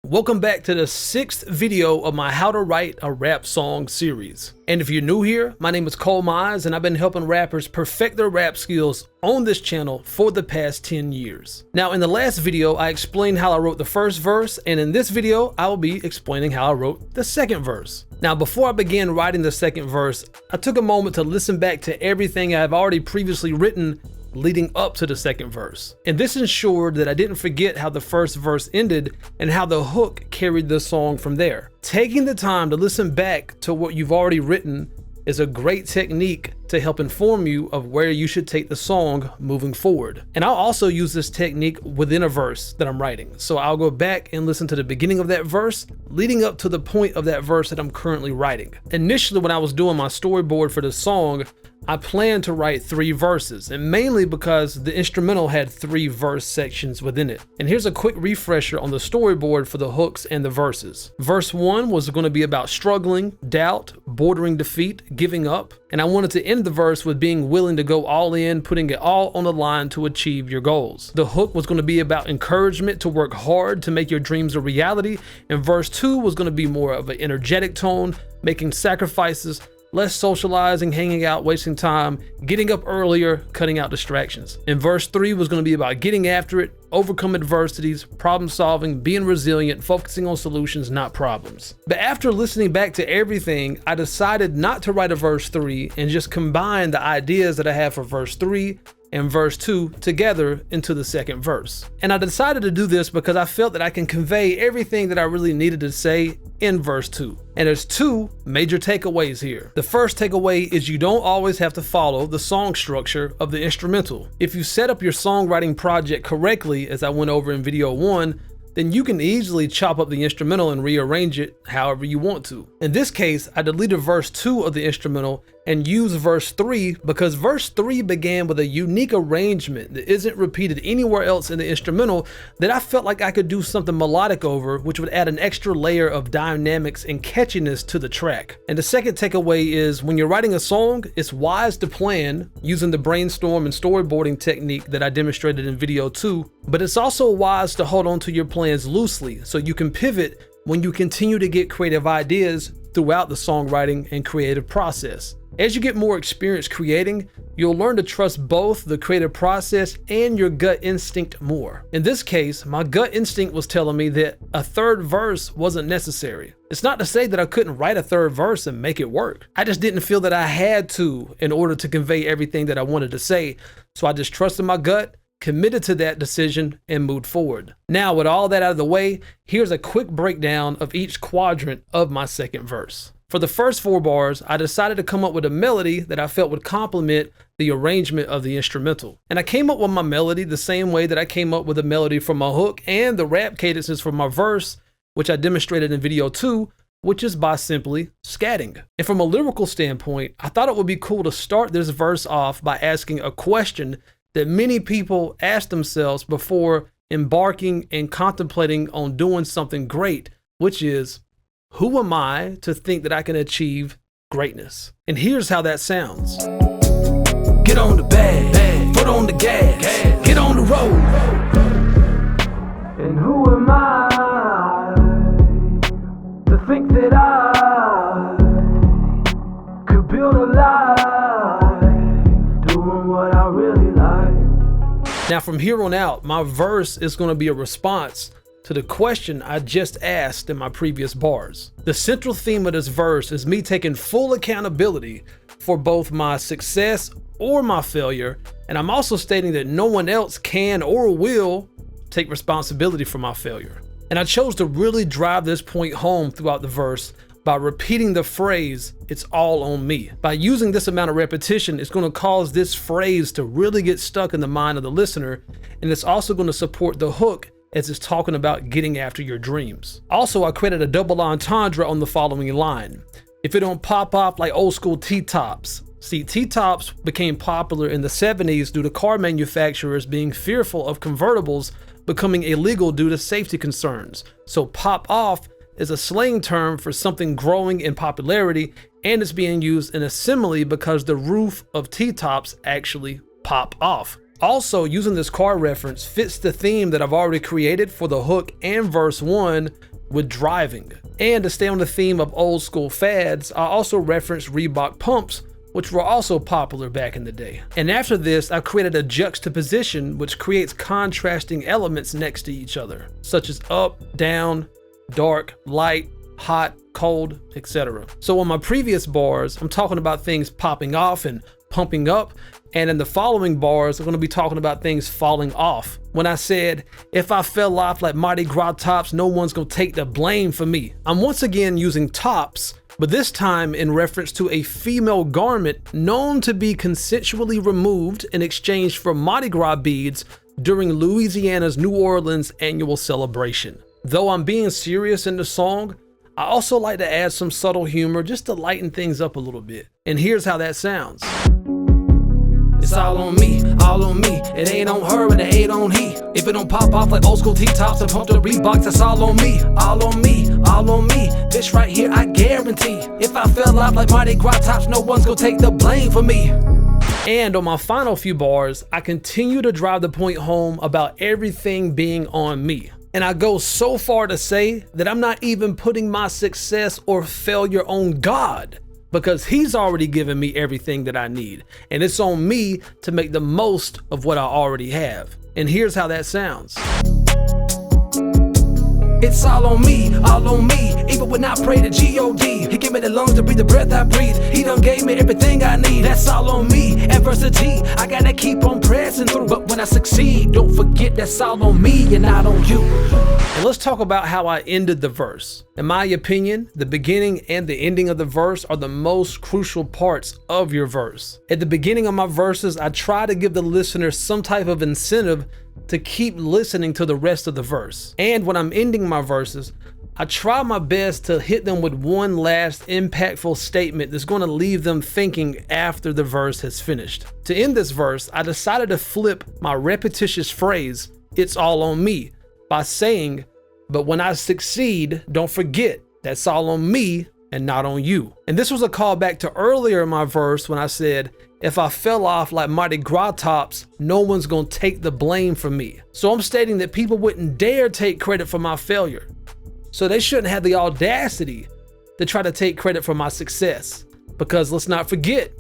Welcome back to the 6th video of my How to Write a Rap Song series. And if you're new here, my name is ColeMize and I've been helping rappers perfect their rap skills on this channel for the past 10 years. Now in the last video, I explained how I wrote the first verse, and in this video, I will be explaining how I wrote the second verse. Now before I began writing the second verse, I took a moment to listen back to everything I've already previously written leading up to the second verse. And this ensured that I didn't forget how the first verse ended and how the hook carried the song from there. Taking the time to listen back to what you've already written is a great technique to help inform you of where you should take the song moving forward. And I'll also use this technique within a verse that I'm writing. So I'll go back and listen to the beginning of that verse leading up to the point of that verse that I'm currently writing. Initially, when I was doing my storyboard for the song, I planned to write 3 verses, and mainly because the instrumental had 3 verse sections within it. And here's a quick refresher on the storyboard for the hooks and the verses. Verse 1 was going to be about struggling, doubt, bordering defeat, giving up, and I wanted to end the verse with being willing to go all in, putting it all on the line to achieve your goals. The hook was going to be about encouragement to work hard to make your dreams a reality, and verse 2 was going to be more of an energetic tone, making sacrifices, less socializing, hanging out, wasting time, getting up earlier, cutting out distractions. And verse 3 was going to be about getting after it, overcome adversities, problem solving, being resilient, focusing on solutions, not problems. But after listening back to everything, I decided not to write a verse 3 and just combine the ideas that I have for verse 3 and verse 2 together into the second verse. And I decided to do this because I felt that I can convey everything that I really needed to say in verse 2. And there's 2 major takeaways here. The first takeaway is you don't always have to follow the song structure of the instrumental. If you set up your songwriting project correctly, as I went over in video 1, then you can easily chop up the instrumental and rearrange it however you want to. In this case, I deleted verse 2 of the instrumental and used verse 3 because verse 3 began with a unique arrangement that isn't repeated anywhere else in the instrumental that I felt like I could do something melodic over, which would add an extra layer of dynamics and catchiness to the track. And the second takeaway is when you're writing a song, it's wise to plan using the brainstorm and storyboarding technique that I demonstrated in video 2, but it's also wise to hold on to your plans loosely so you can pivot when you continue to get creative ideas throughout the songwriting and creative process. As you get more experience creating, you'll learn to trust both the creative process and your gut instinct more. In this case, my gut instinct was telling me that a third verse wasn't necessary. It's not to say that I couldn't write a third verse and make it work. I just didn't feel that I had to in order to convey everything that I wanted to say. So I just trusted my gut, committed to that decision, and moved forward. Now, with all that out of the way, here's a quick breakdown of each quadrant of my second verse. For the first 4 bars, I decided to come up with a melody that I felt would complement the arrangement of the instrumental. And I came up with my melody the same way that I came up with a melody for my hook and the rap cadences for my verse, which I demonstrated in video 2, which is by simply scatting. And from a lyrical standpoint, I thought it would be cool to start this verse off by asking a question that many people ask themselves before embarking and contemplating on doing something great, which is, who am I to think that I can achieve greatness? And here's how that sounds. Get on the bag, foot on the gas, get on the road. And who am I to think that I could build a life doing what I really like? Now from here on out, my verse is going to be a response to the question I just asked in my previous bars. The central theme of this verse is me taking full accountability for both my success or my failure, and I'm also stating that no one else can or will take responsibility for my failure. And I chose to really drive this point home throughout the verse by repeating the phrase, "it's all on me." By using this amount of repetition, it's going to cause this phrase to really get stuck in the mind of the listener, and it's also going to support the hook as it's talking about getting after your dreams. Also, I created a double entendre on the following line. If it don't pop off like old school T-tops. See, T-tops became popular in the 70s due to car manufacturers being fearful of convertibles becoming illegal due to safety concerns. So pop off is a slang term for something growing in popularity, and it's being used in a simile because the roof of T-tops actually pop off. Also, using this car reference fits the theme that I've already created for the hook and verse 1 with driving. And to stay on the theme of old school fads, I also referenced Reebok pumps, which were also popular back in the day. And after this, I created a juxtaposition which creates contrasting elements next to each other, such as up, down, dark, light, hot, cold, etc. So on my previous bars, I'm talking about things popping off and pumping up, and in the following bars, I'm going to be talking about things falling off. When I said, if I fell off like Mardi Gras tops, no one's going to take the blame for me. I'm once again using tops, but this time in reference to a female garment known to be consensually removed in exchange for Mardi Gras beads during Louisiana's New Orleans annual celebration. Though I'm being serious in the song, I also like to add some subtle humor just to lighten things up a little bit. And here's how that sounds. It's all on me, all on me. It ain't on her and it ain't on he. If it don't pop off like old school T-tops and pump the Reeboks, that's all on me, all on me, all on me. This right here, I guarantee. If I fell off like Mardi Gras tops, no one's gonna take the blame for me. And on my final few bars, I continue to drive the point home about everything being on me. And I go so far to say that I'm not even putting my success or failure on God, because he's already given me everything that I need. And it's on me to make the most of what I already have. And here's how that sounds. It's all on me, all on me. Even when I pray to G-O-D, he gave me the lungs to breathe the breath I breathe. He done gave me everything I need. That's all on me. Adversity, I gotta keep on pressing through. But when I succeed, don't forget that's all on me and not on you. And let's talk about how I ended the verse. In my opinion, the beginning and the ending of the verse are the most crucial parts of your verse. At the beginning of my verses, I try to give the listener some type of incentive to keep listening to the rest of the verse. And when I'm ending my verses, I try my best to hit them with one last impactful statement that's going to leave them thinking after the verse has finished. To end this verse, I decided to flip my repetitious phrase, "It's all on me," by saying, "But when I succeed, don't forget, that's all on me and not on you." And this was a callback to earlier in my verse when I said, if I fell off like Mardi Gras tops, no one's gonna take the blame for me. So I'm stating that people wouldn't dare take credit for my failure. So they shouldn't have the audacity to try to take credit for my success, because let's not forget,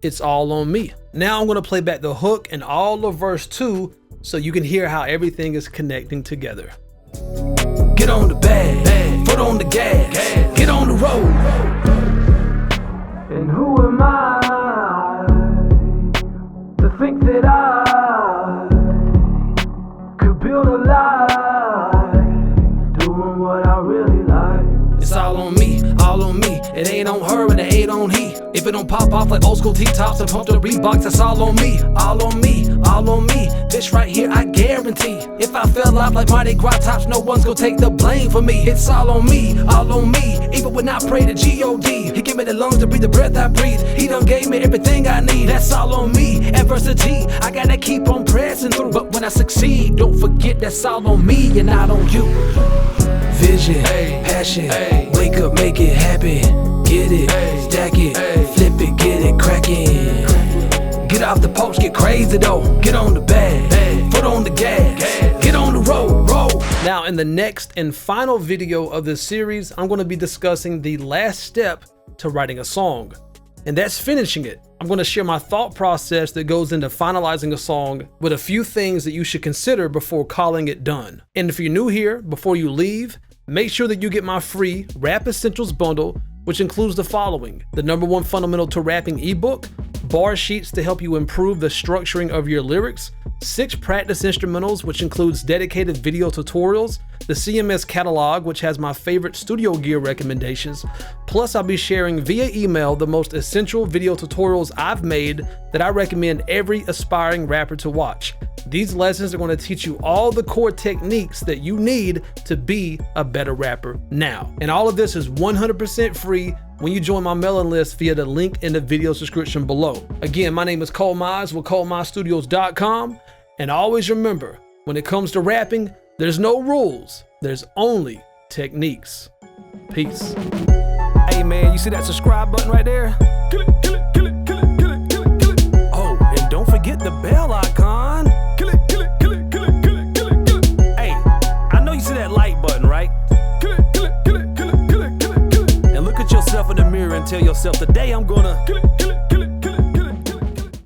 it's all on me. Now I'm gonna play back the hook and all of verse 2 so you can hear how everything is connecting together. Get on the bag, foot on the gas, get on the road. And who am I to think that I could build a life doing what I really like? It's all on me, all on me. It ain't on her and it ain't on he. If it don't pop off like old school T-tops and pump the Reeboks, that's all on me, all on me, all on me. This right here, I guarantee. If I fell off like Mardi Gras tops, no one's gonna take the blame for me. It's all on me, all on me. Even when I pray to G-O-D, he gave me the lungs to breathe the breath I breathe. He done gave me everything I need. That's all on me. Adversity, I gotta keep on pressing through. But when I succeed, don't forget that's all on me and not on you. Vision, passion, wake up, make it happen. Get it, stack it, flip it, get it cracking. Get off the post, get crazy though. Get on the bag, foot on the gas, get on the road, roll. Now in the next and final video of this series, I'm going to be discussing the last step to writing a song, and that's finishing it. I'm going to share my thought process that goes into finalizing a song with a few things that you should consider before calling it done. And if you're new here, before you leave, make sure that you get my free Rap Essentials bundle, which includes the following: the #1 fundamental to rapping ebook, bar sheets to help you improve the structuring of your lyrics, 6 practice instrumentals, which includes dedicated video tutorials, the CMS catalog, which has my favorite studio gear recommendations, plus I'll be sharing via email the most essential video tutorials I've made that I recommend every aspiring rapper to watch. These lessons are going to teach you all the core techniques that you need to be a better rapper now. And all of this is 100% free when you join my mailing list via the link in the video description below. Again, my name is ColeMize with ColeMizeStudios.com, and always remember, when it comes to rapping, there's no rules, there's only techniques. Peace. Hey man, you see that subscribe button right there? Kill it, kill it, kill it, kill it, kill it, kill it, kill it. Oh, and don't forget the bell icon. Kill it, kill it, kill it, kill it, kill it, kill it, kill it. Hey, I know you see that like button, right? Kill it. in the mirror and tell yourself, today I'm gonna